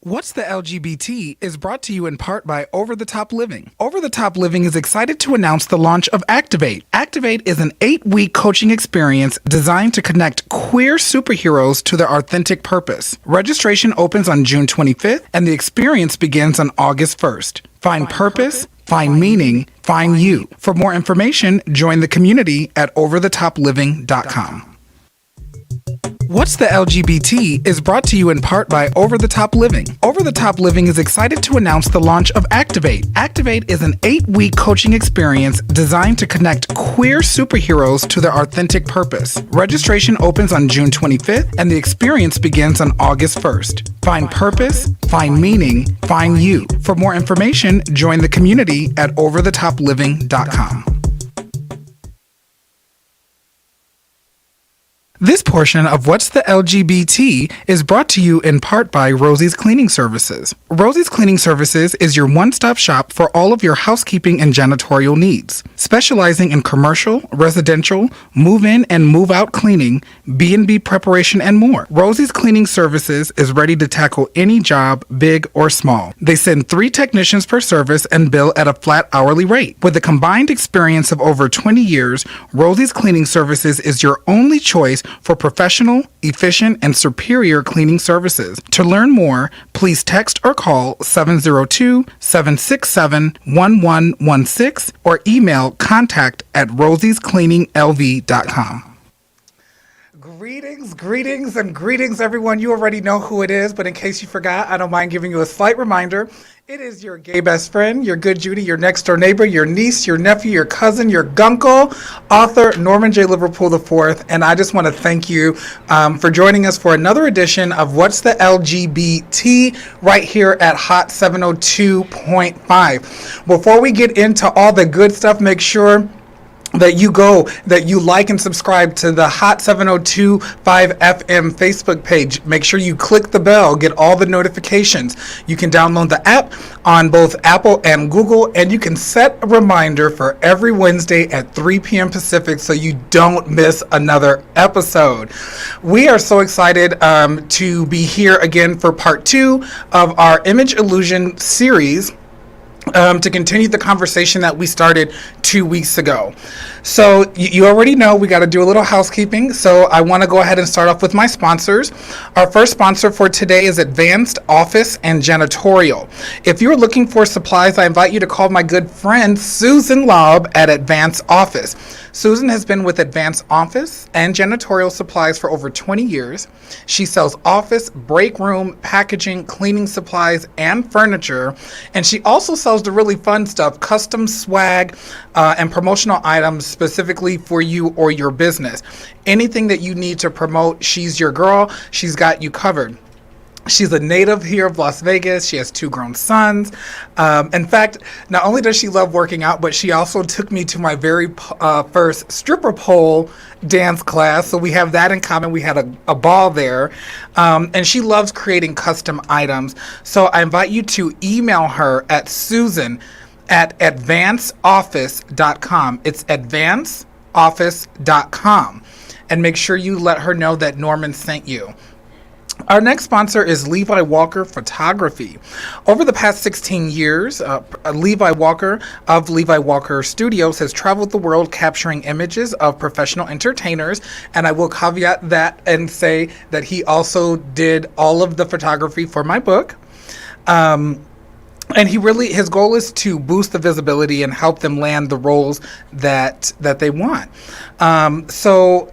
What's the LGBT is brought to you in part by Over the Top Living. Over the Top Living is excited to announce the launch of Activate. Activate is an 8-week coaching experience designed to connect queer superheroes to their authentic purpose. Registration opens on June 25th and the experience begins on August 1st. Find purpose, find meaning, find you. For more information, join the community at overthetopliving.com. What's the LGBT is brought to you in part by Over the Top Living. Over the Top Living is excited to announce the launch of Activate. Activate is an 8-week coaching experience designed to connect queer superheroes to their authentic purpose. Registration opens on June 25th and the experience begins on August 1st. Find purpose, find meaning, find you. For more information, join the community at overthetopliving.com. This portion of What's the LGBT is brought to you in part by Rosie's Cleaning Services. Rosie's Cleaning Services is your one-stop shop for all of your housekeeping and janitorial needs. Specializing in commercial, residential, move-in and move-out cleaning, B&B preparation, and more. Rosie's Cleaning Services is ready to tackle any job, big or small. They send 3 technicians per service and bill at a flat hourly rate. With a combined experience of over 20 years, Rosie's Cleaning Services is your only choice for professional, efficient, and superior cleaning services. To learn more, please text or call 702-767-1116 or email contact@rosiescleaninglv.com. Greetings, and greetings, everyone. You already know who it is, but in case you forgot, I don't mind giving you a slight reminder. It is your gay best friend, your good Judy, your next door neighbor, your niece, your nephew, your cousin, your gunkle, author Norman J. Liverpool IV, and I just want to thank you for joining us for another edition of What's the LGBT right here at Hot 702.5. Before we get into all the good stuff, make sure that you like and subscribe to the Hot 702.5 FM Facebook page. Make sure you click the bell, get all the notifications. You can download the app on both Apple and Google, and you can set a reminder for every Wednesday at 3 p.m. Pacific so you don't miss another episode. We are so excited to be here again for part 2 of our Image Illusion series, to continue the conversation that we started 2 weeks ago. So you already know we got to do a little housekeeping. So I want to go ahead and start off with my sponsors. Our first sponsor for today is Advanced Office and Janitorial. If you're looking for supplies, I invite you to call my good friend Susan Laub at Advanced Office. Susan has been with Advanced Office and Janitorial Supplies for over 20 years. She sells office, break room, packaging, cleaning supplies, and furniture. And she also sells the really fun stuff, custom swag and promotional items specifically for you or your business. Anything that you need to promote, she's your girl. She's got you covered. She's a native here of Las Vegas. She has 2 grown sons. In fact, not only does she love working out, but she also took me to my very first stripper pole dance class. So we have that in common. We had a ball there. And she loves creating custom items. So I invite you to email her at susan@advanceoffice.com. It's advanceoffice.com. And make sure you let her know that Norman sent you. Our next sponsor is Levi Walker Photography. Over the past 16 years, Levi Walker of Levi Walker Studios has traveled the world capturing images of professional entertainers. And I will caveat that and say that he also did all of the photography for my book. And his goal is to boost the visibility and help them land the roles that they want. So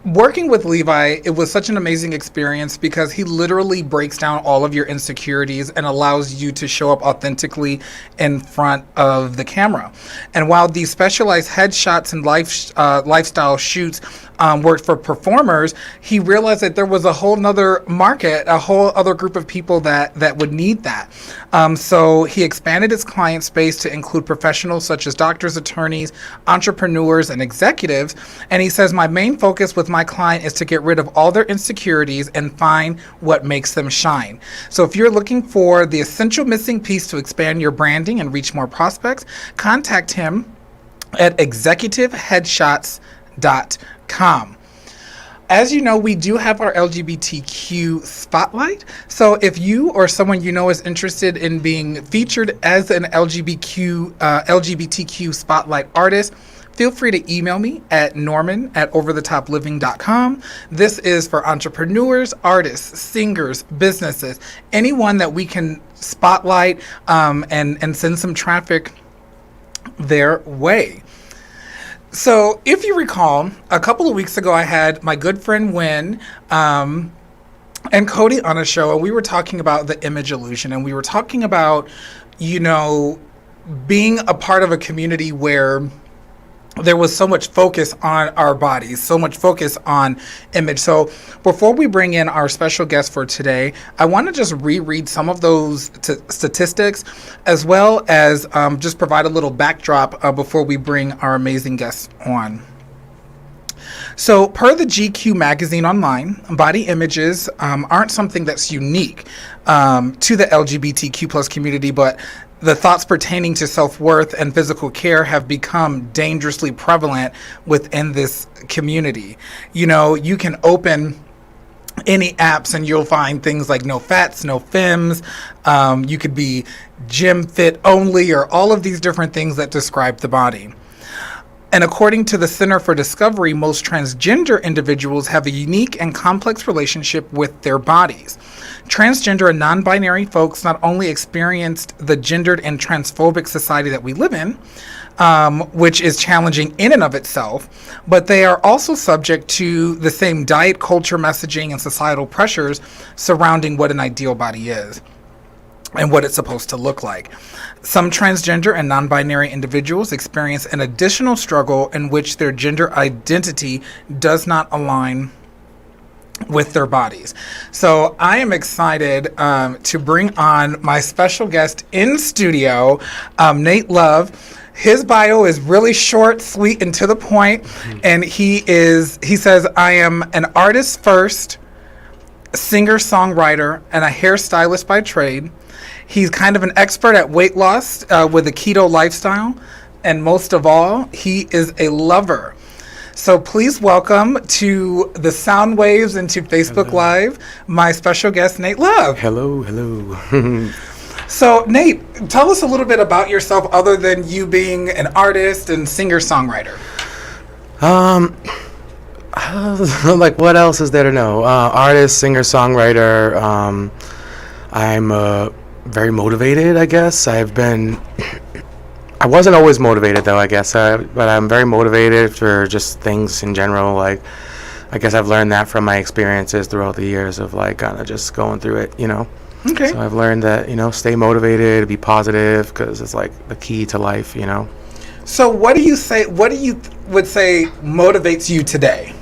working with Levi, it was such an amazing experience because he literally breaks down all of your insecurities and allows you to show up authentically in front of the camera. And while these specialized headshots and lifestyle shoots worked for performers, he realized that there was a whole nother market, a whole other group of people that would need that. So he expanded his client space to include professionals such as doctors, attorneys, entrepreneurs, and executives. And he says, my main focus with my client is to get rid of all their insecurities and find what makes them shine. So if you're looking for the essential missing piece to expand your branding and reach more prospects, contact him at executiveheadshots.com. as you know, we do have our LGBTQ spotlight. So if you or someone you know is interested in being featured as an LGBTQ spotlight artist, feel free to email me at norman@overthetopliving.com. This is for entrepreneurs, artists, singers, businesses, anyone that we can spotlight and send some traffic their way. So if you recall, a couple of weeks ago, I had my good friend Wynn and Cody on a show, and we were talking about the image illusion, and we were talking about, being a part of a community where there was so much focus on our bodies, so much focus on image. So before we bring in our special guest for today, I want to just reread some of those statistics, as well as just provide a little backdrop before we bring our amazing guests on. So per the GQ magazine online, body images aren't something that's unique to the LGBTQ plus community, but the thoughts pertaining to self-worth and physical care have become dangerously prevalent within this community. You can open any apps and you'll find things like no fats, no femmes. You could be gym fit only, or all of these different things that describe the body. And according to the Center for Discovery, most transgender individuals have a unique and complex relationship with their bodies. Transgender and non-binary folks not only experienced the gendered and transphobic society that we live in, which is challenging in and of itself, but they are also subject to the same diet culture messaging and societal pressures surrounding what an ideal body is and what it's supposed to look like. Some transgender and non-binary individuals experience an additional struggle in which their gender identity does not align with their bodies. So I am excited to bring on my special guest in studio, Nate Love. His bio is really short, sweet, and to the point. And he says, I am an artist first, singer, songwriter, and a hairstylist by trade. He's kind of an expert at weight loss with a keto lifestyle. And most of all, he is a lover. So please welcome to the sound waves and to Facebook Live, my special guest, Nate Love. Hello. So Nate, tell us a little bit about yourself other than you being an artist and singer-songwriter. Like what else is there to know? Artist, singer, songwriter. I'm very motivated, I guess. I wasn't always motivated though, I guess, but I'm very motivated for just things in general. Like, I guess I've learned that from my experiences throughout the years of like kind of just going through it, Okay. So I've learned that, stay motivated, be positive, because it's like the key to life, So what do you would say motivates you today?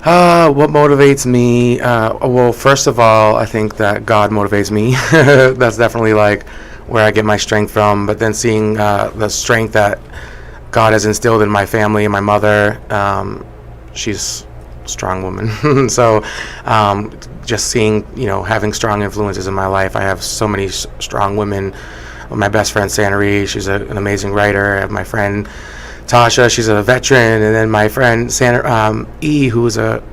What motivates me? Well, first of all, I think that God motivates me. That's definitely like where I get my strength from. But then seeing the strength that God has instilled in my family and my mother, she's a strong woman. So just seeing, having strong influences in my life. I have so many strong women. My best friend, Sanary, she's an amazing writer. I have my friend Tasha, she's a veteran, and then my friend E, who's a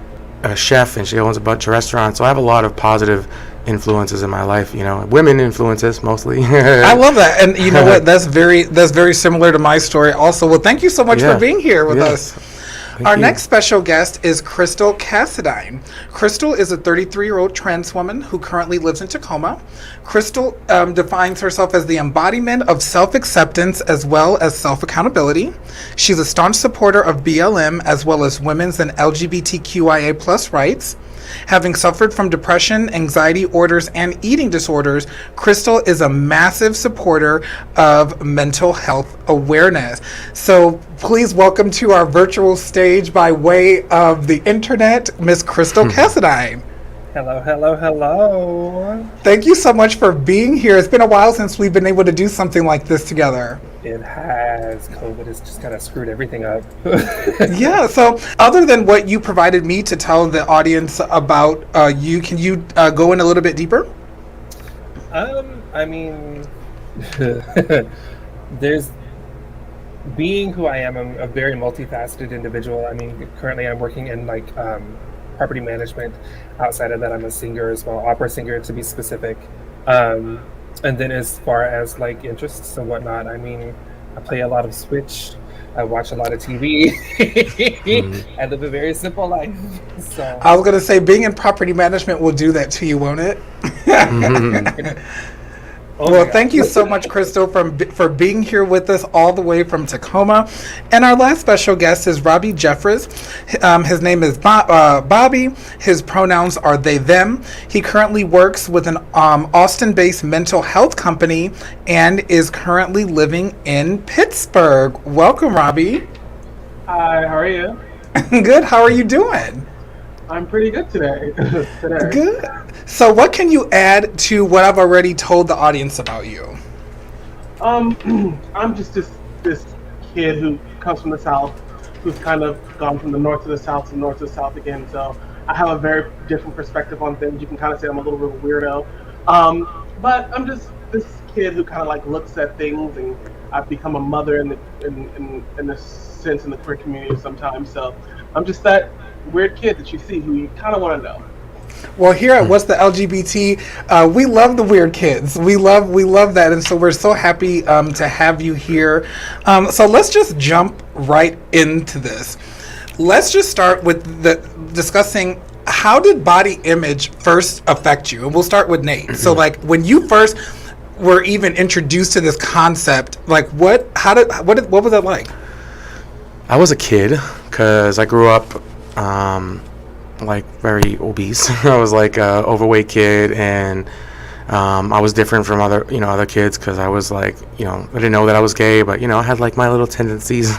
chef, and she owns a bunch of restaurants. So I have a lot of positive influences in my life, women influences mostly. I love that, and you know what? That's very similar to my story. Also, well, thank you so much for being here with us. Our next special guest is Crystal Cassadine. Crystal is a 33-year-old trans woman who currently lives in Tacoma. Crystal defines herself as the embodiment of self-acceptance as well as self-accountability. She's a staunch supporter of BLM as well as women's and LGBTQIA plus rights. Having suffered from depression, anxiety disorders, and eating disorders, Crystal is a massive supporter of mental health awareness. So please welcome to our virtual stage by way of the internet, Miss Crystal Cassadine. Hello. Thank you so much for being here. It's been a while since we've been able to do something like this together. It has. COVID has just kind of screwed everything up. Yeah, so other than what you provided me to tell the audience about you, can you go in a little bit deeper? I mean, there's being who I am. I'm a very multifaceted individual. I mean, currently I'm working in like property management. Outside of that, I'm a singer as well, opera singer to be specific. And then as far as like interests and whatnot, I mean, I play a lot of Switch. I watch a lot of TV. I live a very simple life. So I was gonna say, being in property management will do that to you, won't it? oh Well, my thank you so much, Crystal, for being here with us all the way from Tacoma. And our last special guest is Robbie Jeffress. His name is Bobby. His pronouns are they, them. He currently works with an Austin-based mental health company and is currently living in Pittsburgh. Welcome, Robbie. Hi, how are you? Good. How are you doing? I'm pretty good today. Good. So what can you add to what I've already told the audience about you? I'm just this kid who comes from the South, who's kind of gone from the north to the south to the north to the south again. So I have a very different perspective on things. You can kind of say I'm a little bit of a weirdo. But I'm just this kid who kind of like looks at things, and I've become a mother in the sense in the queer community sometimes. So I'm just that weird kid that you see who you kind of want to know. Well, here at What's the LGBT, we love the weird kids. We love that, and so we're so happy to have you here. So let's just jump right into this. Let's just start with discussing how did body image first affect you, and we'll start with Nate. So, like, when you first were even introduced to this concept, like, what was that like? I was a kid because I grew up like very obese. I was like a overweight kid, and I was different from other kids because I was like, I didn't know that I was gay, but I had like my little tendencies.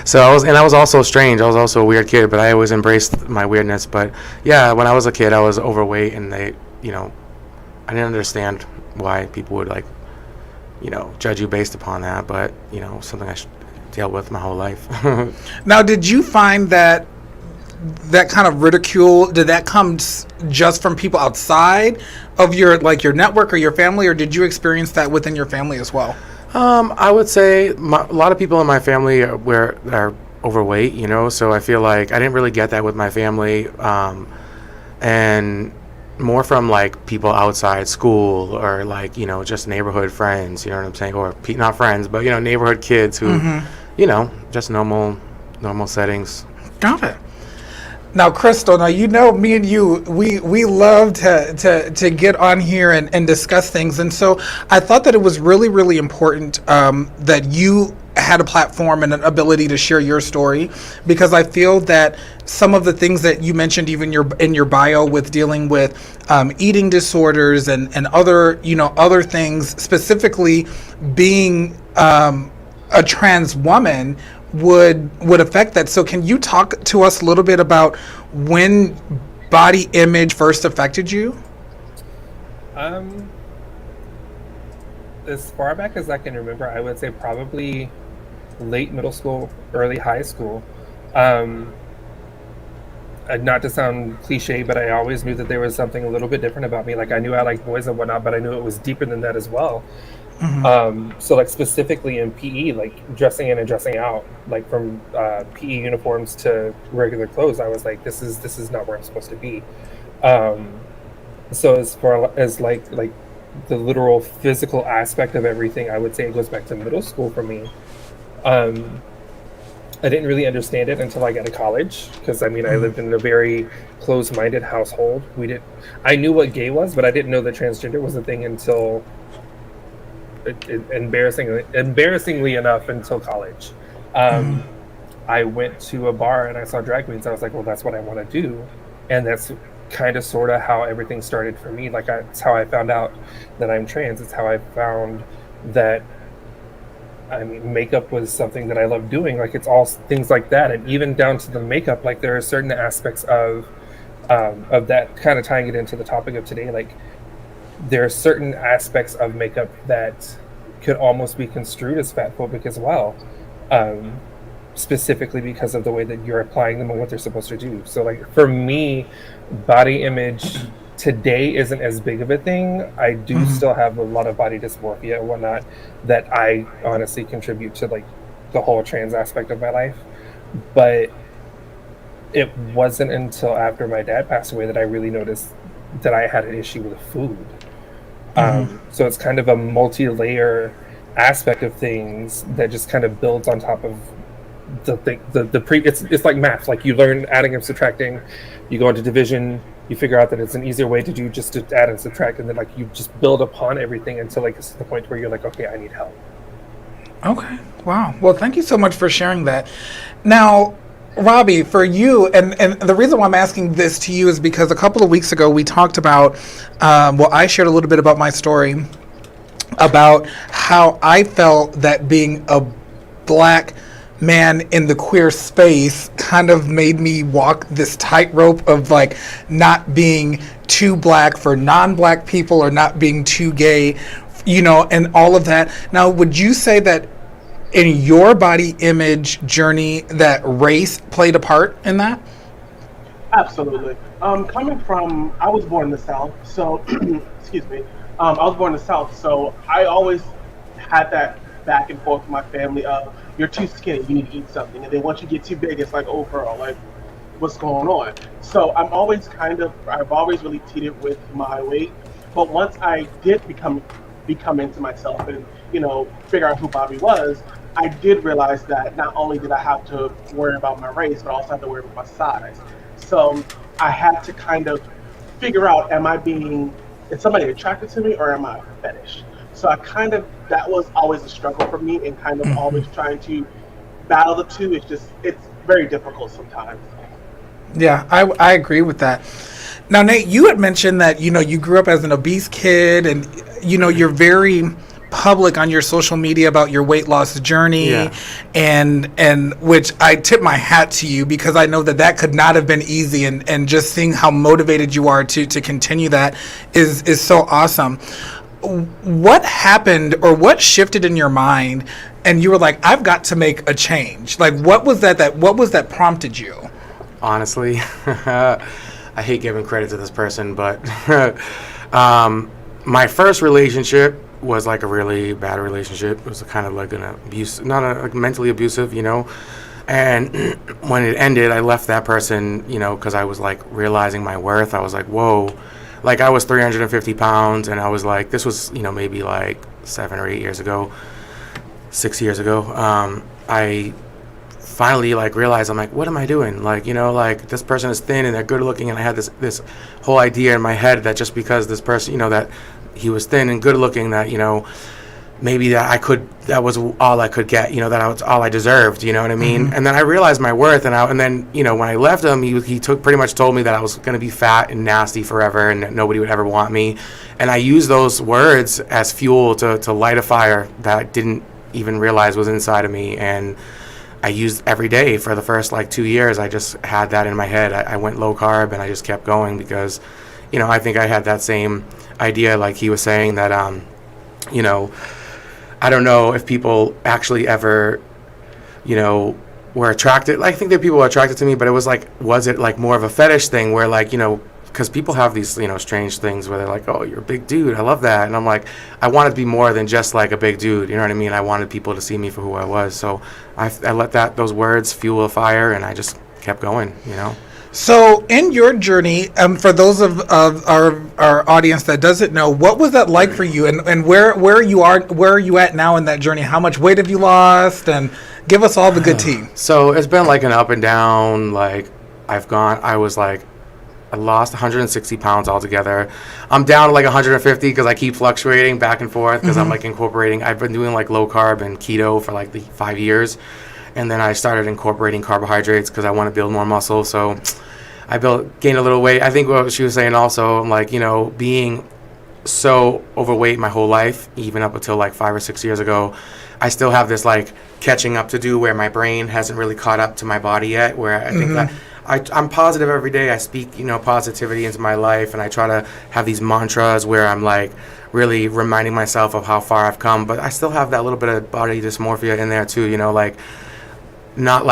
So I was also strange. I was also a weird kid, but I always embraced my weirdness. But yeah, when I was a kid, I was overweight, and I didn't understand why people would like, judge you based upon that. But something I dealt with my whole life. Now, did you find that kind of ridicule, did that come just from people outside of your network or your family, or did you experience that within your family as well? I would say a lot of people in my family are overweight, so I feel like I didn't really get that with my family, and more from like people outside school or like just neighborhood friends, you know what I'm saying, or not friends, but neighborhood kids who just normal settings. Got it. Now, Crystal, me and you, we love to get on here and discuss things. And so I thought that it was really, really important that you had a platform and an ability to share your story, because I feel that some of the things that you mentioned even in your bio with dealing with eating disorders and other things, specifically being a trans woman, would affect that. So can you talk to us a little bit about when body image first affected you? As far back as I can remember, I would say probably late middle school, early high school. Not to sound cliche, but I always knew that there was something a little bit different about me. Like, I knew I liked boys and whatnot, but I knew it was deeper than that as well. So like specifically in PE, like dressing in and dressing out, like from PE uniforms to regular clothes, I was like, this is not where I'm supposed to be. So as far as like the literal physical aspect of everything, I would say it goes back to middle school for me. I didn't really understand it until I got to college, because I lived in a very closed-minded household. I knew what gay was, but I didn't know that transgender was a thing until embarrassingly enough until college. I went to a bar and I saw drag queens. I was like, well, that's what I want to do. And that's kind of sort of how everything started for me. Like, it's how I found out that I'm trans. It's how I found that makeup was something that I love doing. Like, it's all things like that. And even down to the makeup, like there are certain aspects of that, kind of tying it into the topic of today. Like, there are certain aspects of makeup that could almost be construed as fatphobic as well, specifically because of the way that you're applying them and what they're supposed to do. So, like, for me, body image today isn't as big of a thing. I do still have a lot of body dysmorphia and whatnot that I honestly contribute to, like, the whole trans aspect of my life. But it wasn't until after my dad passed away that I really noticed that I had an issue with food. So it's kind of a multi-layer aspect of things that just kind of builds on top of it's like math. Like you learn adding and subtracting, you go into division, you figure out that it's an easier way to do just to add and subtract, and then like you just build upon everything until like it's the point where you're like, okay, I need help. Okay. Wow. Well, thank you so much for sharing that. Now, Robbie, for you, and the reason why I'm asking this to you is because a couple of weeks ago we talked about, I shared a little bit about my story about how I felt that being a black man in the queer space kind of made me walk this tightrope of like not being too black for non-black people or not being too gay, and all of that. Now, would you say that in your body image journey that race played a part in that? Absolutely. I was born in the South, so excuse me. I was born in the South, so I always had that back and forth with my family of, you're too skinny, you need to eat something. And then once you get too big, it's like, oh girl, like, what's going on? So I've always really teetered with my weight. But once I did become into myself and, figure out who Bobby was, I did realize that not only did I have to worry about my race, but I also had to worry about my size. So I had to kind of figure out, is somebody attracted to me or am I a fetish? So that was always a struggle for me, and kind of always trying to battle the two. It's very difficult sometimes. Yeah, I agree with that. Now, Nate, you had mentioned that, you grew up as an obese kid and, you're very public on your social media about your weight loss journey. Yeah. and which I tip my hat to you, because I know that could not have been easy, and just seeing how motivated you are to continue that is so awesome. What happened or what shifted in your mind and you were like, I've got to make a change? Like, what was that prompted you? Honestly, I hate giving credit to this person, but my first relationship was like a really bad relationship. It was kind of like an abuse, not mentally abusive, And when it ended, I left that person, because I was like realizing my worth. I was like, whoa. Like, I was 350 pounds, and I was like, this was, maybe like 7 or 8 years ago, 6 years ago. I finally like realized, I'm like, what am I doing? Like, like this person is thin and they're good looking, and I had this whole idea in my head that just because this person, that he was thin and good looking, that, maybe that was all I could get, that was all I deserved, you know what I mean? Mm-hmm. And then I realized my worth, and then, when I left him, he pretty much told me that I was going to be fat and nasty forever and that nobody would ever want me. And I used those words as fuel to light a fire that I didn't even realize was inside of me. And I used every day for the first 2 years. I just had that in my head. I went low carb and I just kept going because, I think I had that same idea, like he was saying, that, I don't know if people actually ever, were attracted. I think that people were attracted to me, but it was it more of a fetish thing where because people have these, strange things where they're like, oh, you're a big dude. I love that. And I'm like, I wanted to be more than just like a big dude. You know what I mean? I wanted people to see me for who I was. So I let those words fuel a fire, and I just kept going, So in your journey, for those of our audience that doesn't know, what was that like for you, and where are you at now in that journey? How much weight have you lost? And give us all the good tea. So it's been like an up and down. I lost 160 pounds altogether. I'm down to 150 because I keep fluctuating back and forth because I'm incorporating. I've been doing low carb and keto for the 5 years. And then I started incorporating carbohydrates because I want to build more muscle. So I gained a little weight. I think what she was saying also, being so overweight my whole life, even up until 5 or 6 years ago, I still have this catching up to do where my brain hasn't really caught up to my body yet, where I think that I'm positive every day. I speak, positivity into my life, and I try to have these mantras where I'm really reminding myself of how far I've come, but I still have that little bit of body dysmorphia in there too, not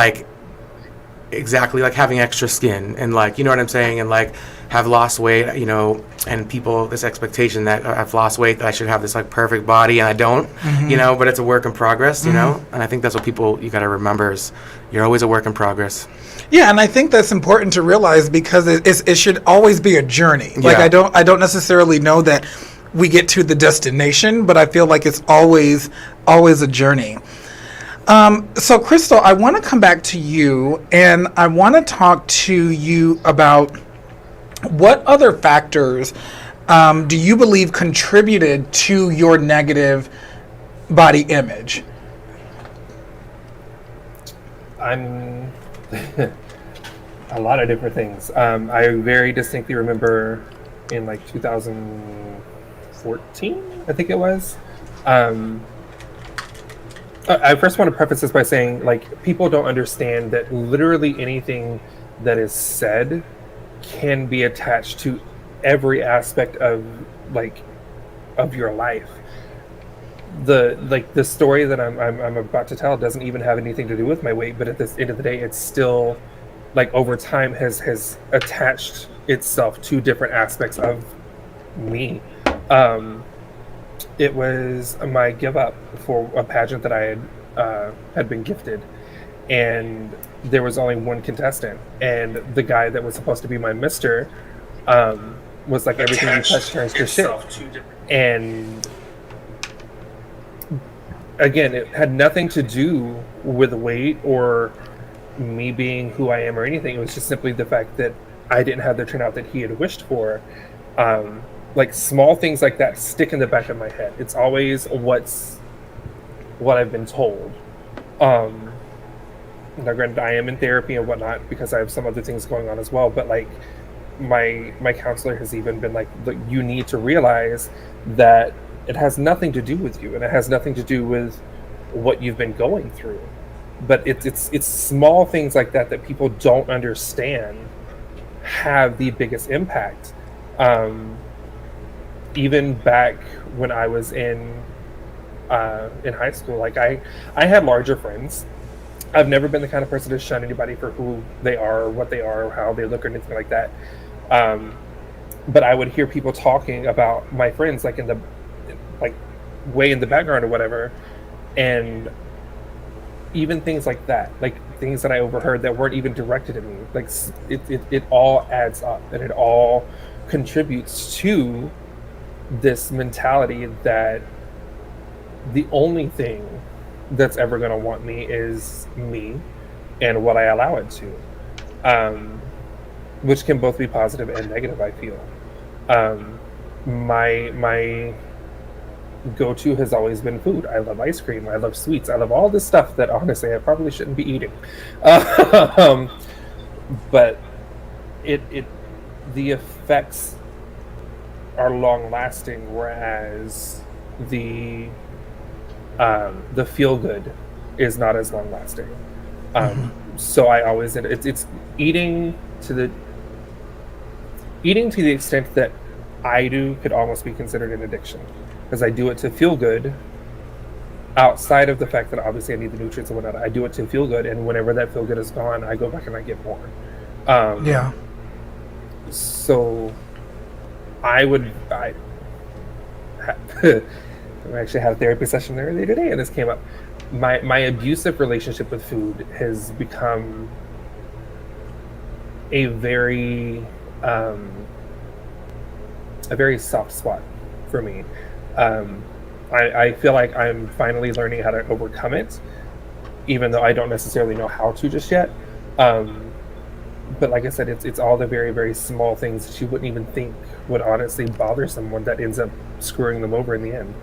exactly like having extra skin and like, you know what I'm saying, and like have lost weight, you know, and people, this expectation that I've lost weight, that I should have this like perfect body, and I don't, you know, but it's a work in progress, you know, and I think that's what people, you got to remember, is you're always a work in progress. Yeah, and I think that's important to realize, because it should always be a journey. Like, I don't necessarily know that we get to the destination, but I feel like it's always a journey. So Crystal, I want to come back to you, and I want to talk to you about what other factors do you believe contributed to your negative body image? I'm a lot of different things. I very distinctly remember in like 2014, I think it was. I first want to preface this by saying, like, people don't understand that literally anything that is said can be attached to every aspect of your life. The story that I'm about to tell doesn't even have anything to do with my weight, but at the end of the day, it's still, like, over time has attached itself to different aspects of me. It was my give up for a pageant that I had been gifted, and there was only one contestant, and the guy that was supposed to be my mister was like, everything you touch turns to shit. And again, it had nothing to do with weight or me being who I am or anything. It was just simply the fact that I didn't have the turnout that he had wished for. Like, small things like that stick in the back of my head. It's always what I've been told. Now, granted, I am in therapy and whatnot because I have some other things going on as well. But like, my counselor has even been like, look, you need to realize that it has nothing to do with you, and it has nothing to do with what you've been going through. But it's small things like that that people don't understand have the biggest impact. Even back when I was in high school, like I had larger friends. I've never been the kind of person to shun anybody for who they are, or what they are, or how they look, or anything like that. But I would hear people talking about my friends, like way in the background or whatever, and even things like that, like things that I overheard that weren't even directed at me. Like, it all adds up, and it all contributes to this mentality that the only thing that's ever going to want me is me and what I allow it to, which can both be positive and negative, I feel. My go-to has always been food. I love ice cream, I love sweets, I love all this stuff that honestly I probably shouldn't be eating. But the effects are long lasting, whereas the feel good is not as long lasting. So I always, it's eating to the extent that I do could almost be considered an addiction, because I do it to feel good. Outside of the fact that obviously I need the nutrients and whatnot, I do it to feel good, and whenever that feel good is gone, I go back and I get more. So I actually had a therapy session earlier today, and this came up. My abusive relationship with food has become a very soft spot for me. I feel like I'm finally learning how to overcome it, even though I don't necessarily know how to just yet. But like I said, it's all the very, very small things that you wouldn't even think would honestly bother someone that ends up screwing them over in the end.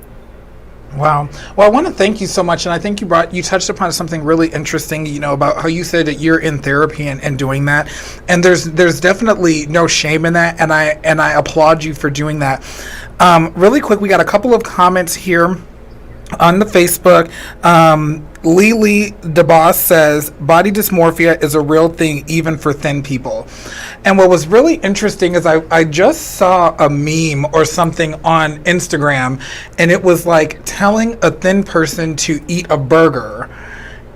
Wow. Well, I want to thank you so much, and I think you touched upon something really interesting, you know, about how you said that you're in therapy and doing that, and there's definitely no shame in that, and I applaud you for doing that. Really quick, we got a couple of comments here on the Facebook. Lily DeBoss says, body dysmorphia is a real thing even for thin people. And what was really interesting is I just saw a meme or something on Instagram, and it was like telling a thin person to eat a burger.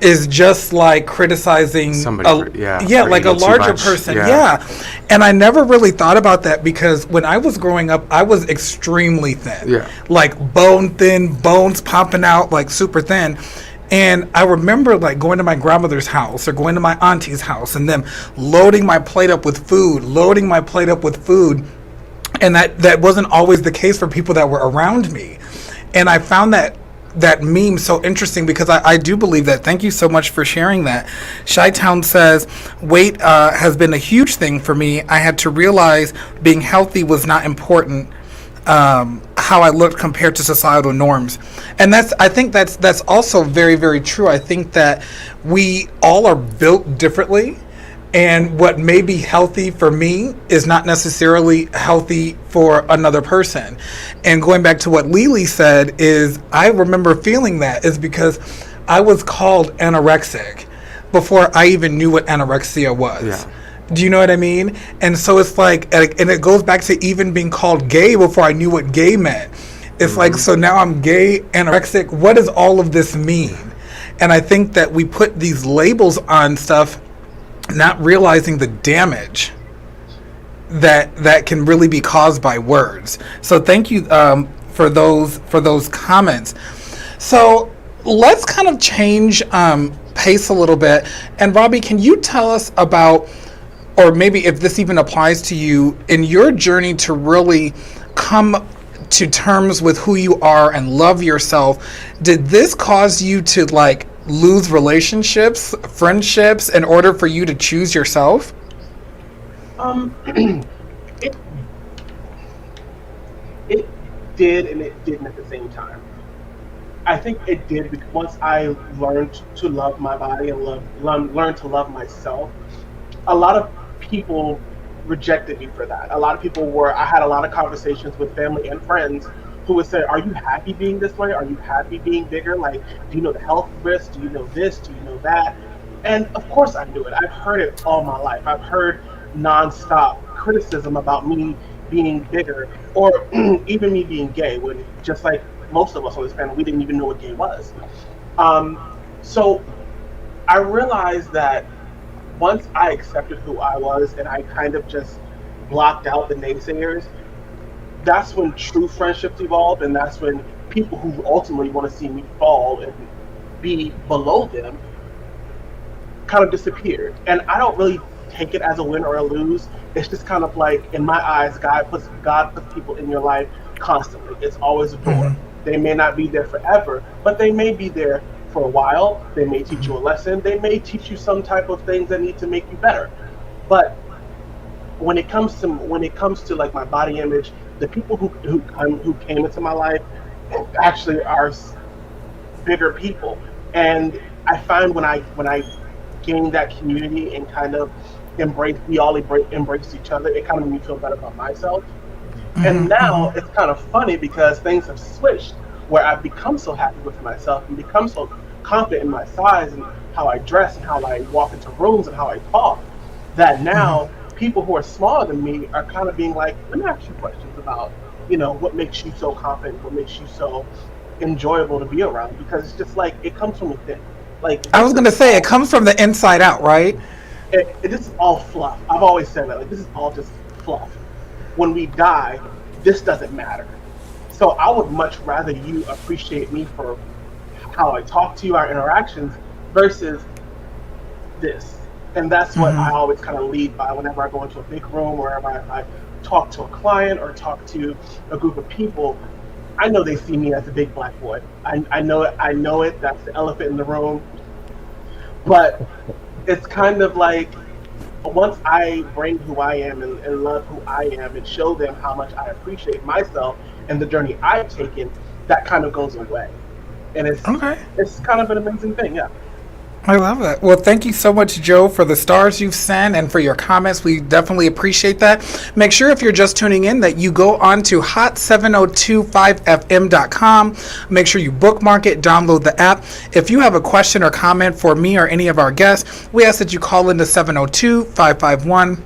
is just like criticizing Somebody, for like a eating too larger much. person. Yeah. And I never really thought about that because when I was growing up, I was extremely thin. Yeah. Like bone thin, bones popping out, like super thin. And I remember like going to my grandmother's house or going to my auntie's house and them loading my plate up with food. And that wasn't always the case for people that were around me. And I found that meme so interesting because I do believe that. Thank you so much for sharing that. Chi-Town says, weight has been a huge thing for me. I had to realize being healthy was not important. How I looked compared to societal norms. And I think that's also very, very true. I think that we all are built differently. And what may be healthy for me is not necessarily healthy for another person. And going back to what Lily said is I remember feeling that is because I was called anorexic before I even knew what anorexia was. Yeah. Do you know what I mean? And so it's like, and it goes back to even being called gay before I knew what gay meant. It's like, so now I'm gay, anorexic. What does all of this mean? And I think that we put these labels on stuff not realizing the damage that can really be caused by words. So thank you for those comments. So let's kind of change pace a little bit. And Robbie, can you tell us about, or maybe if this even applies to you, in your journey to really come to terms with who you are and love yourself, did this cause you to like lose relationships, friendships, in order for you to choose yourself? It did and it didn't at the same time. I think it did because once I learned to love my body and learn to love myself, a lot of people rejected me for that. A lot of people I had a lot of conversations with family and friends who would say, are you happy being this way? Are you happy being bigger? Like, do you know the health risks? Do you know this? Do you know that? And of course I knew it. I've heard it all my life. I've heard nonstop criticism about me being bigger or even me being gay when, just like most of us on this panel, we didn't even know what gay was. So I realized that once I accepted who I was and I kind of just blocked out the naysayers, that's when true friendships evolved, and that's when people who ultimately want to see me fall and be below them kind of disappeared. And I don't really take it as a win or a lose. It's just kind of like, in my eyes, God puts people in your life constantly. It's always a door. Mm-hmm. They may not be there forever, but they may be there for a while. They may teach you a lesson. They may teach you some type of things that need to make you better. But when it comes to like my body image, the people who came into my life actually are bigger people. And I find when I gain that community and kind of embrace each other, it kind of made me feel better about myself. Mm-hmm. And now it's kind of funny because things have switched where I've become so happy with myself and become so confident in my size and how I dress and how I walk into rooms and how I talk, that now people who are smaller than me are kind of being like, let me ask you questions about, what makes you so confident, what makes you so enjoyable to be around, because it's just like, it comes from within. Like, I was going to say, it comes from the inside out, right? This is all fluff. I've always said that. Like, this is all just fluff. When we die, this doesn't matter. So I would much rather you appreciate me for how I talk to you, our interactions, versus this. And that's what I always kind of lead by whenever I go into a big room, or if I talk to a client or talk to a group of people. I know they see me as a big black boy. I know it. That's the elephant in the room. But it's kind of like, once I bring who I am and love who I am and show them how much I appreciate myself and the journey I've taken, that kind of goes away. And it's kind of an amazing thing, yeah. I love that. Well, thank you so much, Joe, for the stars you've sent and for your comments. We definitely appreciate that. Make sure if you're just tuning in that you go on to hot7025fm.com. Make sure you bookmark it, download the app. If you have a question or comment for me or any of our guests, we ask that you call into 702-551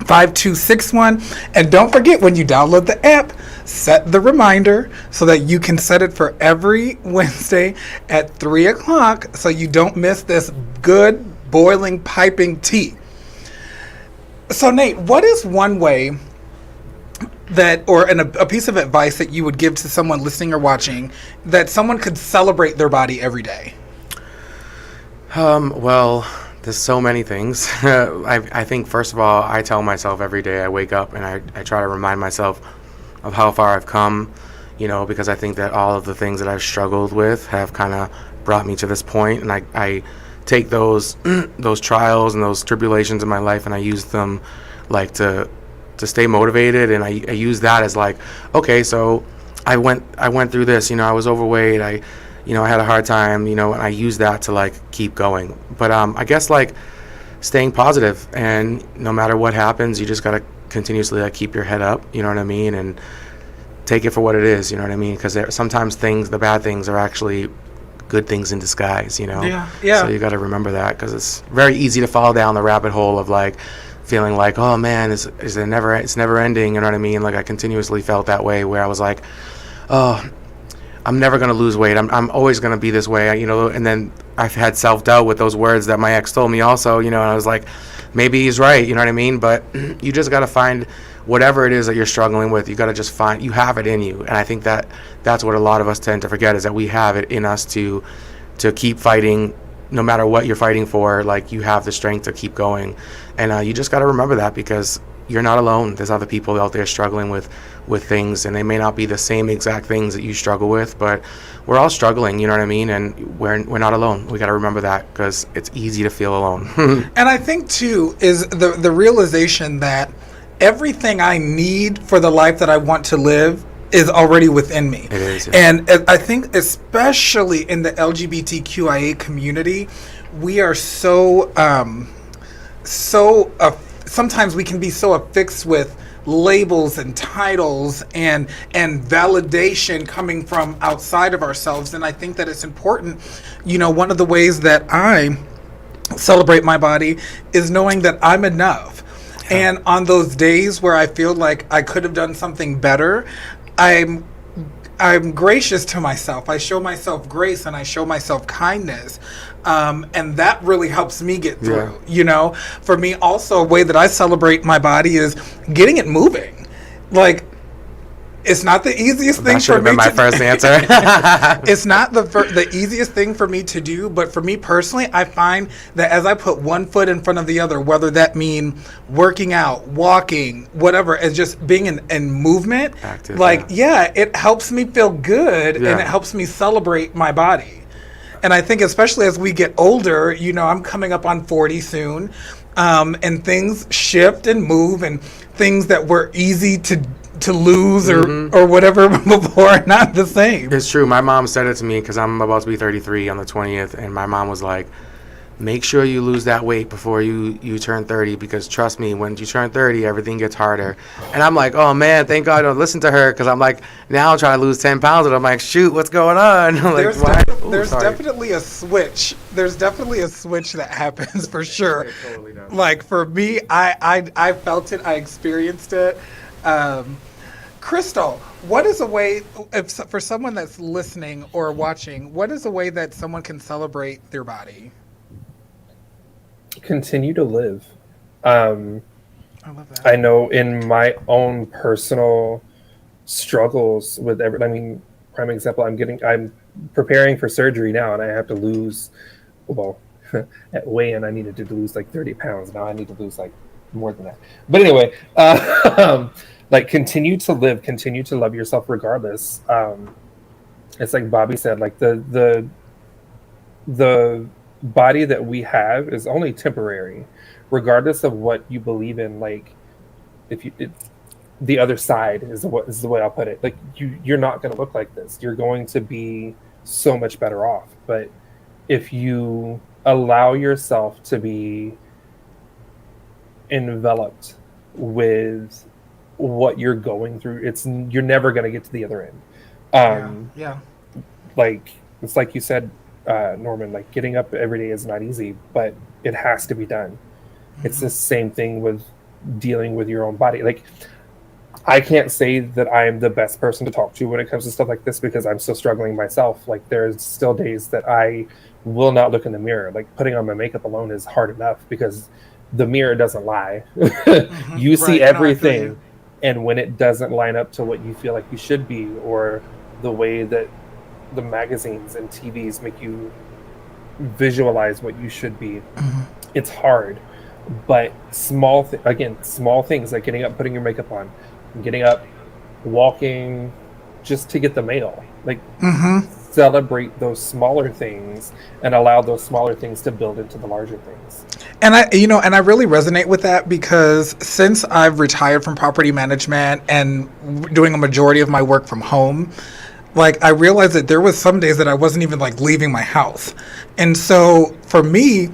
5261. And don't forget, when you download the app, set the reminder so that you can set it for every Wednesday at 3 o'clock so you don't miss this good boiling piping tea. So Nate, what is one way that, or a piece of advice that you would give to someone listening or watching, that someone could celebrate their body every day? Well, there's so many things. I think, first of all, I tell myself every day I wake up and I try to remind myself of how far I've come, because I think that all of the things that I've struggled with have kind of brought me to this point. And I take those those trials and those tribulations in my life and I use them like to stay motivated. And I use that as like, okay, so I went through this, I was overweight, I had a hard time, and I use that to like keep going. But I guess like staying positive, and no matter what happens, you just got to continuously like keep your head up, you know what I mean, and take it for what it is, you know what I mean, because sometimes the bad things are actually good things in disguise, Yeah. So you got to remember that, because it's very easy to fall down the rabbit hole of like feeling like, oh man, it's never ending, you know what I mean. Like I continuously felt that way, where I was like, oh, I'm never going to lose weight. I'm always going to be this way, and then I've had self-doubt with those words that my ex told me also, and I was like, maybe he's right, you know what I mean? But you just got to find whatever it is that you're struggling with. You got to just find, you have it in you. And I think that's what a lot of us tend to forget, is that we have it in us to keep fighting. No matter what you're fighting for, like you have the strength to keep going. And you just got to remember that, because you're not alone. There's other people out there struggling with things, and they may not be the same exact things that you struggle with, but we're all struggling, you know what I mean? And we're not alone. We got to remember that, because it's easy to feel alone. And I think too is the realization that everything I need for the life that I want to live is already within me. It is, yeah. And I think especially in the LGBTQIA community, we are sometimes we can be so affixed with labels and titles and validation coming from outside of ourselves. And I think that it's important, one of the ways that I celebrate my body is knowing that I'm enough. Yeah. And on those days where I feel like I could have done something better, I'm gracious to myself. I show myself grace and I show myself kindness. And that really helps me get through, For me, also, a way that I celebrate my body is getting it moving. Like, it's not the easiest thing for me. That should have been my first answer. It's not the easiest thing for me to do, but for me personally, I find that as I put one foot in front of the other, whether that mean working out, walking, whatever, as just being in movement, active, it helps me feel good, and it helps me celebrate my body. And I think especially as we get older, I'm coming up on 40 soon, and things shift and move, and things that were easy to lose or whatever before are not the same. It's true. My mom said it to me, because I'm about to be 33 on the 20th, and my mom was like, make sure you lose that weight before you turn 30, because trust me, when you turn 30, everything gets harder. And I'm like, oh man, thank God I don't listen to her, because I'm like, now I'm trying to lose 10 pounds, and I'm like, shoot, what's going on? There's definitely a switch. There's definitely a switch that happens for sure. It totally does. Like for me, I felt it, I experienced it. Crystal, what is a way, for someone that's listening or watching, what is a way that someone can celebrate their body? Continue to live. I love that. I know in my own personal struggles with prime example, I'm preparing for surgery now, and I have to lose, at weigh-in I needed to lose like 30 pounds. Now I need to lose like more than that. But anyway, like continue to live, continue to love yourself regardless. It's like Bobby said, like the body that we have is only temporary, regardless of what you believe in. Like the other side is the way I'll put it. Like you're not going to look like this. You're going to be so much better off. But if you allow yourself to be enveloped with what you're going through, you're never going to get to the other end. Like it's like you said, Norman, like getting up every day is not easy, but it has to be done. It's the same thing with dealing with your own body. Like, I can't say that I'm the best person to talk to when it comes to stuff like this because I'm still struggling myself. Like, there's still days that I will not look in the mirror. Like, putting on my makeup alone is hard enough because the mirror doesn't lie. You see Right. everything, and when it doesn't line up to what you feel like you should be, or the way that the magazines and TVs make you visualize what you should be, it's hard. But small things like getting up, putting your makeup on, getting up, walking, just to get the mail. Like, celebrate those smaller things and allow those smaller things to build into the larger things. And I really resonate with that because since I've retired from property management and doing a majority of my work from home, like, I realized that there was some days that I wasn't even like leaving my house. And so for me,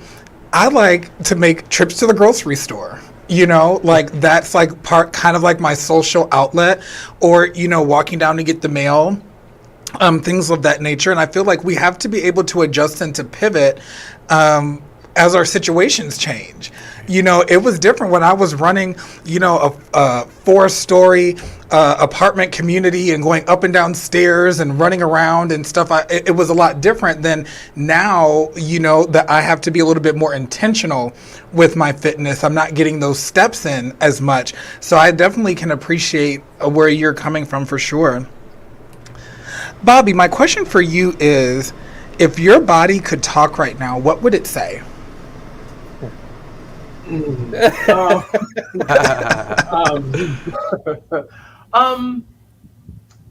I like to make trips to the grocery store. Like, that's like kind of like my social outlet, or, walking down to get the mail, things of that nature. And I feel like we have to be able to adjust and to pivot, as our situations change. It was different when I was running, a 4-story apartment community and going up and down stairs and running around and stuff. It was a lot different than now, that I have to be a little bit more intentional with my fitness. I'm not getting those steps in as much. So I definitely can appreciate where you're coming from for sure. Bobby, my question for you is, if your body could talk right now, what would it say?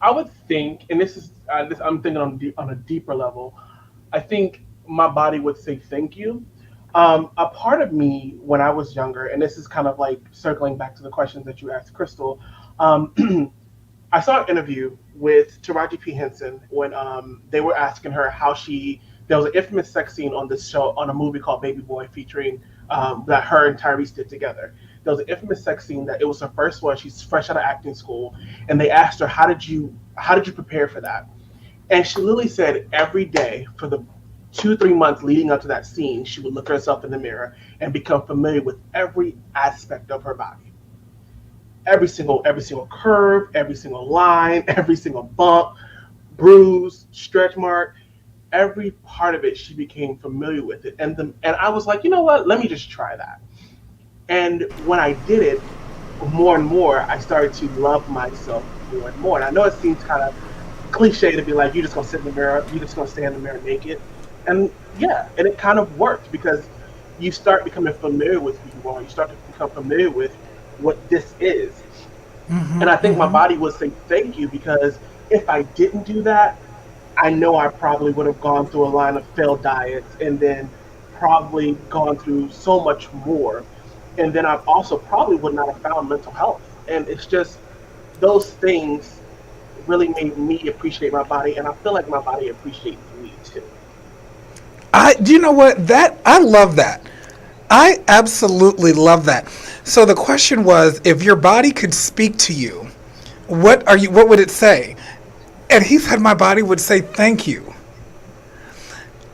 I would think, and this is I'm thinking on a deeper level. I think my body would say thank you. A part of me when I was younger, and this is kind of like circling back to the questions that you asked Crystal. I saw an interview with Taraji P. Henson when they were asking her how there was an infamous sex scene on this show, on a movie called Baby Boy, featuring that her and Tyrese did together. There was an infamous sex scene that it was her first one. She's fresh out of acting school, and they asked her, how did you prepare for that? And she literally said every day for the 2-3 months leading up to that scene, she would look herself in the mirror and become familiar with every aspect of her body. Every single curve, every single line, every single bump, bruise, stretch mark, every part of it, she became familiar with it. And I was like, you know what? Let me just try that. And when I did it, more and more, I started to love myself more and more. And I know it seems kind of cliche to be like, you're just going to sit in the mirror, you're just going to stand in the mirror naked. And yeah, and it kind of worked because you start becoming familiar with who you are. You start to become familiar with what this is. And I think my body would say thank you, because if I didn't do that, I know I probably would have gone through a line of failed diets and then probably gone through so much more. And then I also probably would not have found mental health. And it's just, those things really made me appreciate my body, and I feel like my body appreciates me too. Do you know what? I love that. I absolutely love that. So the question was, if your body could speak to you, what would it say? And he said my body would say thank you.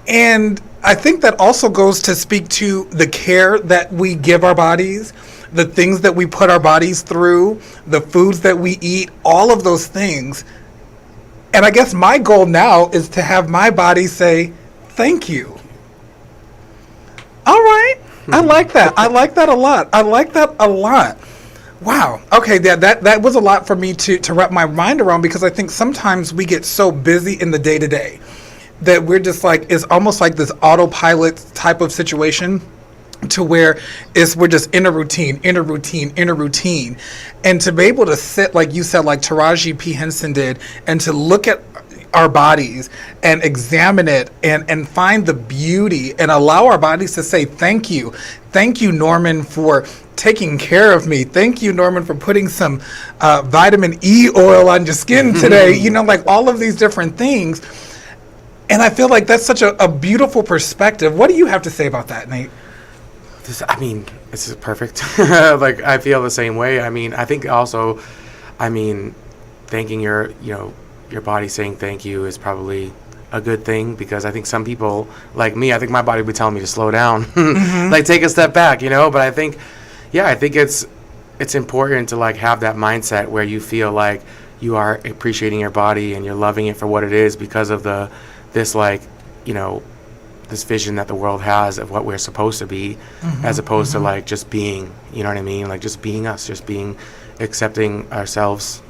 And I think that also goes to speak to the care that we give our bodies, the things that we put our bodies through, the foods that we eat, all of those things. And I guess my goal now is to have my body say thank you. All right. I like that. I like that a lot. Wow. Okay. That was a lot for me to wrap my mind around, because I think sometimes we get so busy in the day to day that we're just like, it's almost like this autopilot type of situation, to where we're just in a routine. And to be able to sit, like you said, like Taraji P. Henson did, and to look at our bodies and examine it and find the beauty and allow our bodies to say thank you. Thank you, Norman, for taking care of me. Thank you, Norman, for putting some vitamin E oil on your skin today. Like all of these different things. And I feel like that's such a beautiful perspective. What do you have to say about that, Nate? This is perfect. Like, I feel the same way. I think also, thanking your body, saying thank you is probably a good thing, because I think some people, like me, I think my body would tell me to slow down, like take a step back, but I think it's it's important to like have that mindset where you feel like you are appreciating your body and you're loving it for what it is because of this like, you know, this vision that the world has of what we're supposed to be, as opposed to like just being, you know what I mean? Like just being us, just being, accepting ourselves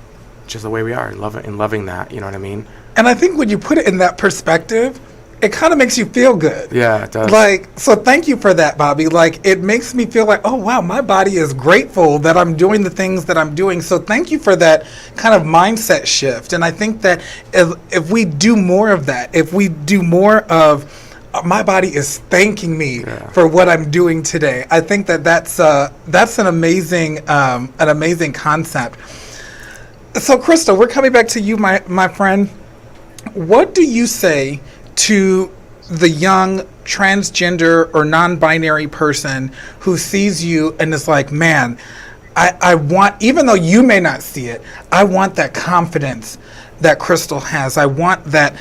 just the way we are and loving that, you know what I mean? And I think when you put it in that perspective, it kind of makes you feel good. Yeah, it does. Like, so thank you for that, Bobby. Like, it makes me feel like, oh, wow, my body is grateful that I'm doing the things that I'm doing. So thank you for that kind of mindset shift. And I think that if we do more of that, if we do more of my body is thanking me for what I'm doing today, I think that that's an amazing concept. So, Crystal, we're coming back to you, my friend. What do you say to the young transgender or non-binary person who sees you and is like, man, I want, even though you may not see it, I want that confidence that Crystal has. I want that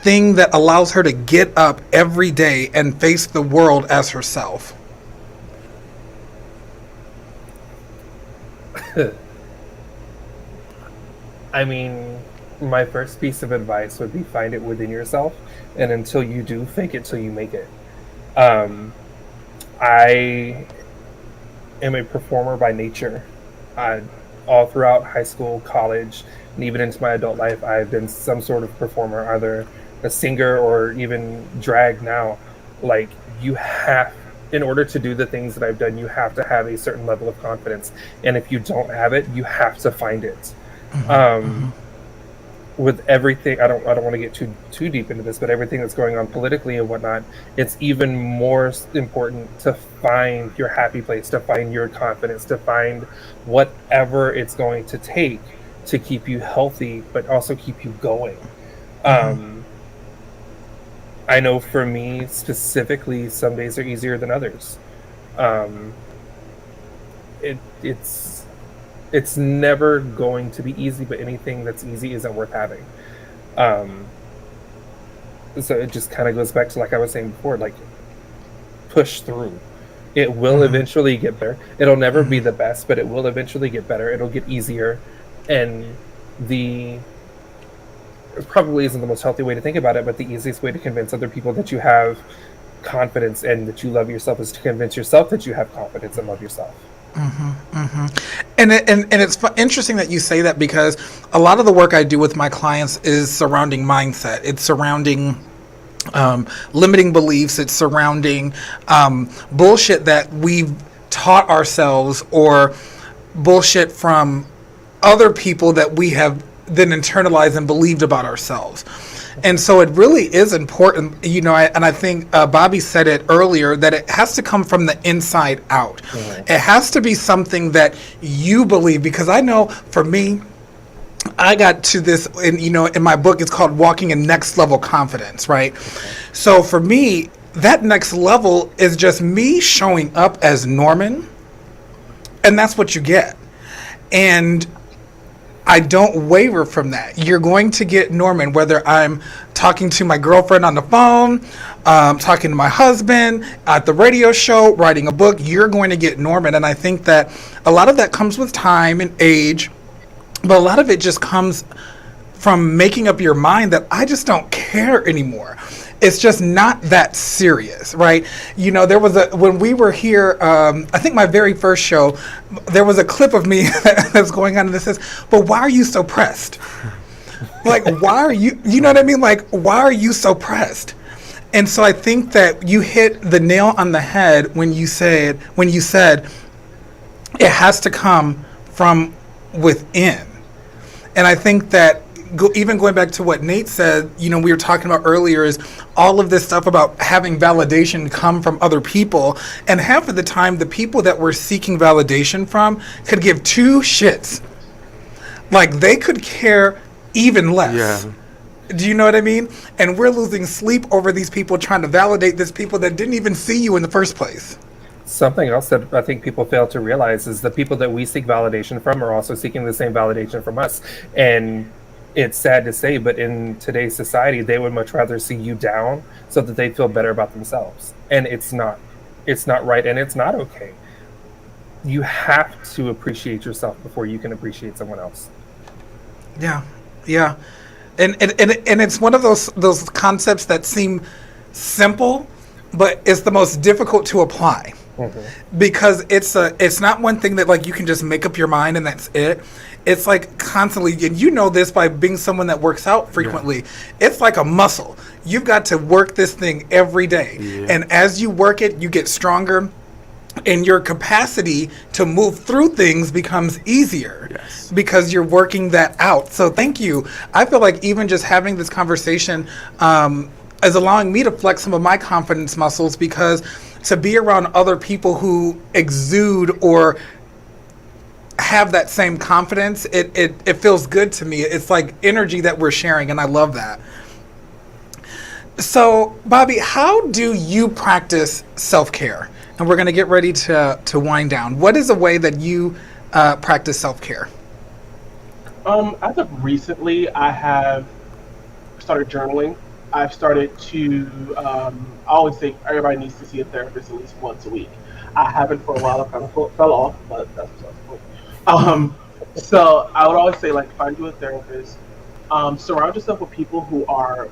thing that allows her to get up every day and face the world as herself. I mean, my first piece of advice would be find it within yourself, and until you do, fake it till you make it. I am a performer by nature. All throughout high school, college, and even into my adult life, I've been some sort of performer, either a singer or even drag now. Like, you have, in order to do the things that I've done, you have to have a certain level of confidence. And if you don't have it, you have to find it. With everything, I don't want to get too deep into this, but everything that's going on politically and whatnot, it's even more important to find your happy place, to find your confidence, to find whatever it's going to take to keep you healthy, but also keep you going. I know for me specifically, some days are easier than others. It's never going to be easy, but anything that's easy isn't worth having. So it just kind of goes back to, like I was saying before, like, push through. It will eventually get better. It'll never be the best, but it will eventually get better. It'll get easier. And it probably isn't the most healthy way to think about it, but the easiest way to convince other people that you have confidence and that you love yourself is to convince yourself that you have confidence and love yourself. And it's interesting that you say that, because a lot of the work I do with my clients is surrounding mindset. It's surrounding limiting beliefs. It's surrounding bullshit that we've taught ourselves, or bullshit from other people that we have then internalized and believed about ourselves. And so it really is important, you know, and I think Bobby said it earlier, that it has to come from the inside out. It has to be something that you believe, because I know for me, I got to this, in my book, it's called Walking in Next Level Confidence, right? So for me, that next level is just me showing up as Norman, and that's what you get. And I don't waver from that. You're going to get Norman, whether I'm talking to my girlfriend on the phone, talking to my husband, at the radio show, writing a book, you're going to get Norman. And I think that a lot of that comes with time and age, but a lot of it just comes from making up your mind that I just don't care anymore. It's just not that serious, right? You know, there was when we were here, I think my very first show, there was a clip of me that's going on and it says, but why are you so pressed? Like, why are you know what I mean? Like, why are you so pressed? And so I think that you hit the nail on the head when you said it has to come from within. And I think that even going back to what Nate said, we were talking about earlier, is all of this stuff about having validation come from other people. And half of the time, the people that we're seeking validation from could give two shits. Like, they could care even less. Yeah. Do you know what I mean? And we're losing sleep over these people trying to validate these people that didn't even see you in the first place. Something else that I think people fail to realize is the people that we seek validation from are also seeking the same validation from us. And it's sad to say, but in today's society, they would much rather see you down so that they feel better about themselves. And it's not right, and it's not okay. you have to appreciate yourself before you can appreciate someone else. Yeah, yeah, and it's one of those concepts that seem simple, but it's the most difficult to apply because it's not one thing that like you can just make up your mind and that's it. It's like constantly, and you know this by being someone that works out frequently. It's like a muscle. You've got to work this thing every day, and as you work it, you get stronger. And your capacity to move through things becomes easier because you're working that out. So thank you. I feel like even just having this conversation is allowing me to flex some of my confidence muscles, because to be around other people who exude or have that same confidence, it feels good to me. It's like energy that we're sharing, and I love that. So, Bobby, how do you practice self-care? And we're going to get ready to wind down. What is a way that you practice self-care? As of recently, I have started journaling. I've started to, I always say everybody needs to see a therapist at least once a week. I haven't for a while. I kind of fell off, but that's besides the point. So I would always say, like, find you a therapist. Surround yourself with people who are,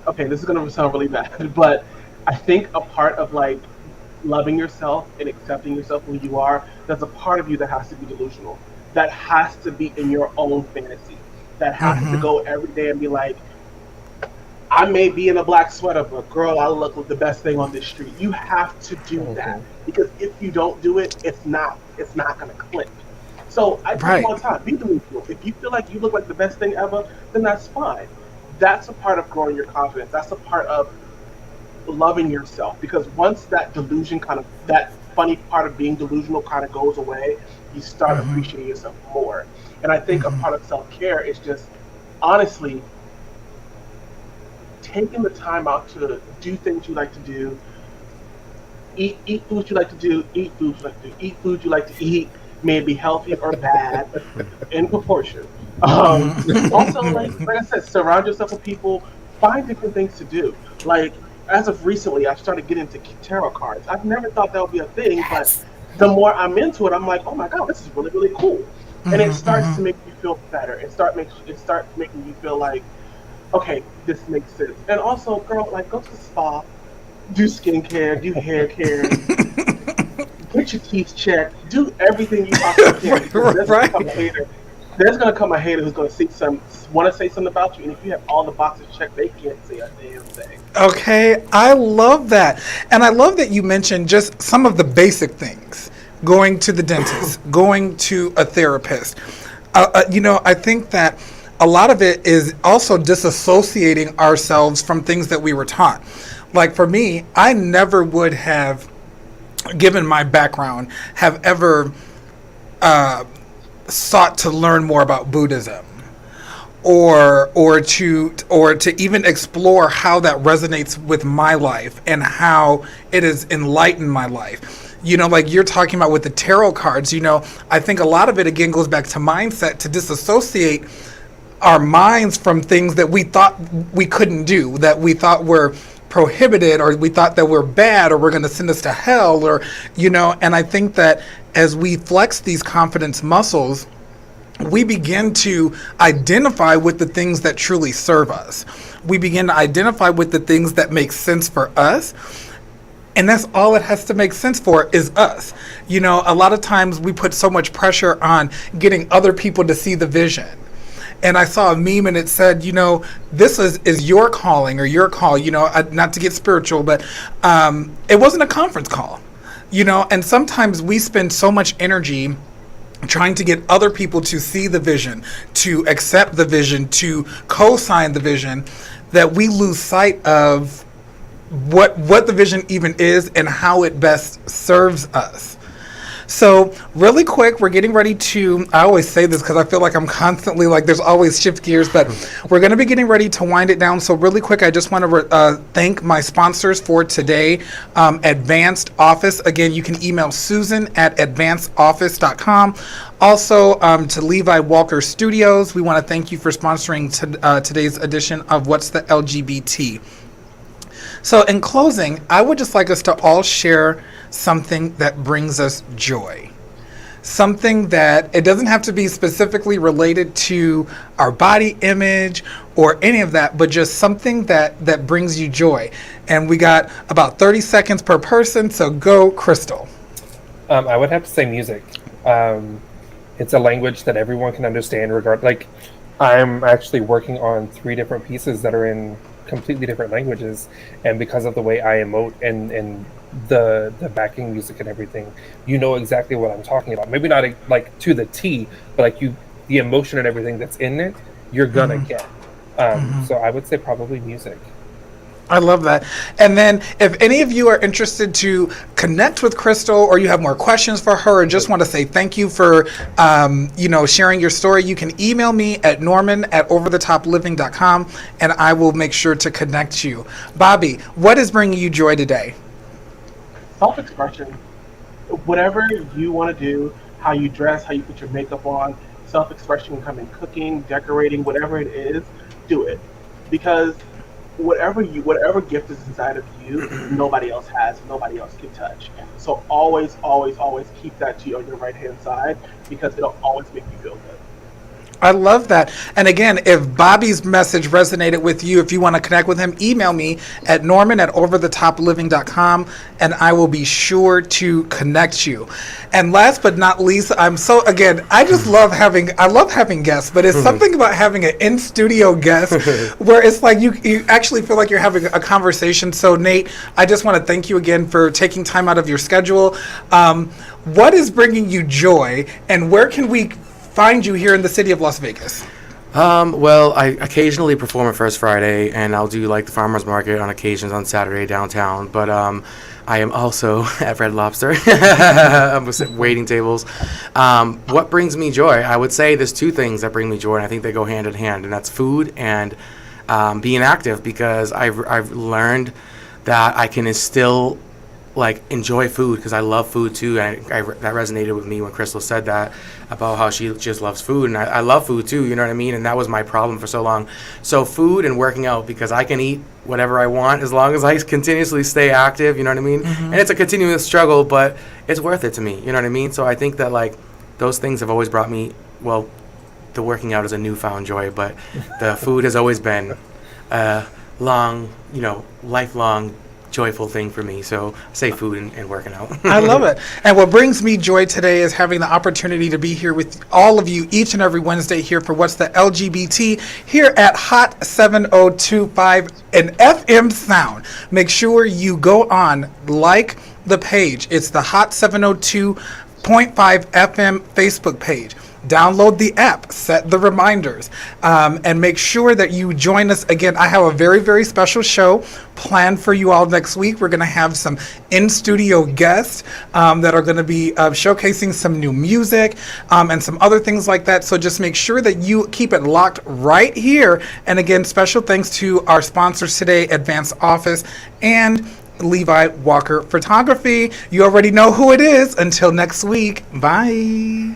okay, this is going to sound really bad, but I think a part of like loving yourself and accepting yourself who you are, there's a part of you that has to be delusional. That has to be in your own fantasy. That has to go every day and be like, I may be in a black sweater, but girl, I look like the best thing on this street. You have to do that, because if you don't do it, it's not gonna click. So I tell you all the time, be delusional. If you feel like you look like the best thing ever, then that's fine. That's a part of growing your confidence. That's a part of loving yourself, because once that delusion that funny part of being delusional kind of goes away, you start appreciating yourself more. And I think a part of self-care is just honestly taking the time out to do things you like to do, eat foods you like to do, eat foods you like to do, eat foods you like to eat, may it be healthy or bad, in proportion. Also, like I said, surround yourself with people, find different things to do. Like, as of recently, I started getting into tarot cards. I've never thought that would be a thing, but the more I'm into it, I'm like, oh my God, this is really, really cool. And it starts to make you feel better. It starts making you feel like, okay, this makes sense. And also, girl, like, go to the spa, do skincare, do hair care, get your teeth checked, do everything you possibly can. There's gonna come a hater who's gonna want to say something about you, and if you have all the boxes checked, they can't say a damn thing. Okay, I love that. And I love that you mentioned just some of the basic things. Going to the dentist, going to a therapist. I think that a lot of it is also disassociating ourselves from things that we were taught. Like for me, I never would have, given my background, have ever sought to learn more about Buddhism, or to even explore how that resonates with my life and how it has enlightened my life. Like you're talking about with the tarot cards, I think a lot of it again goes back to mindset, to disassociate our minds from things that we thought we couldn't do, that we thought were prohibited, or we thought that we're bad, or we're going to send us to hell, or and I think that as we flex these confidence muscles, we begin to identify with the things that truly serve us. We begin to identify with the things that make sense for us. And that's all it has to make sense for is us. A lot of times we put so much pressure on getting other people to see the vision. And I saw a meme and it said, this is your calling or your call, not to get spiritual, but it wasn't a conference call, and sometimes we spend so much energy trying to get other people to see the vision, to accept the vision, to co-sign the vision, that we lose sight of what the vision even is and how it best serves us. So really quick, we're getting ready to, I always say this because I feel like I'm constantly like there's always shift gears, but we're going to be getting ready to wind it down. So really quick, I just want to thank my sponsors for today. Advanced Office. Again, you can email Susan at advancedoffice.com. Also, to Levi Walker Studios, we want to thank you for sponsoring today's edition of What's the LGBT. So, in closing, I would just like us to all share something that brings us joy. Something that it doesn't have to be specifically related to our body image or any of that, but just something that brings you joy. And we got about 30 seconds per person, so go, Crystal. I would have to say music. It's a language that everyone can understand. Like, I'm actually working on 3 different pieces that are in completely different languages, and because of the way I emote and the backing music and everything, you know exactly what I'm talking about. Maybe not like to the T, but like the emotion and everything that's in it, you're gonna get. So I would say probably music. I love that. And then if any of you are interested to connect with Crystal, or you have more questions for her, or just want to say thank you for, sharing your story, you can email me at norman@overthetopliving.com, and I will make sure to connect you. Bobby, what is bringing you joy today? Self-expression. Whatever you want to do, how you dress, how you put your makeup on, self-expression can come in cooking, decorating, whatever it is, do it. Because whatever gift is inside of you, nobody else has, nobody else can touch. So always, always, always keep that to you on your right-hand side, because it'll always make you feel good. I love that. And again, if Bobby's message resonated with you, if you want to connect with him, email me at norman@overthetopliving.com, and I will be sure to connect you. And last but not least, I just love having guests, but it's something about having an in-studio guest where it's like you actually feel like you're having a conversation. So Nate, I just want to thank you again for taking time out of your schedule. What is bringing you joy, and where can we find you here in the city of Las Vegas? Well, I occasionally perform at First Friday, and I'll do like the farmers market on occasions on Saturday downtown. But I am also at Red Lobster. I'm waiting tables. What brings me joy? I would say there's 2 things that bring me joy, and I think they go hand in hand, and that's food and being active, because I've learned that I can still enjoy food, because I love food too, and that resonated with me when Crystal said that about how she just loves food, and I love food too, you know what I mean? And that was my problem for so long. So food and working out, because I can eat whatever I want as long as I continuously stay active, you know what I mean? And it's a continuous struggle, but it's worth it to me, you know what I mean? So I think that those things have always brought me, well, the working out is a newfound joy, but the food has always been long, lifelong joyful thing for me. So I say food and working out. I love it. And what brings me joy today is having the opportunity to be here with all of you each and every Wednesday here for What's the LGBT here at Hot 7025 and FM Sound. Make sure you go on, like the page. It's the Hot 702.5 FM Facebook page. Download the app, set the reminders, and make sure that you join us again. I have a very, very special show planned for you all next week. We're going to have some in-studio guests that are going to be showcasing some new music and some other things like that. So just make sure that you keep it locked right here. And again, special thanks to our sponsors today, Advanced Office and Levi Walker Photography. You already know who it is. Until next week, bye.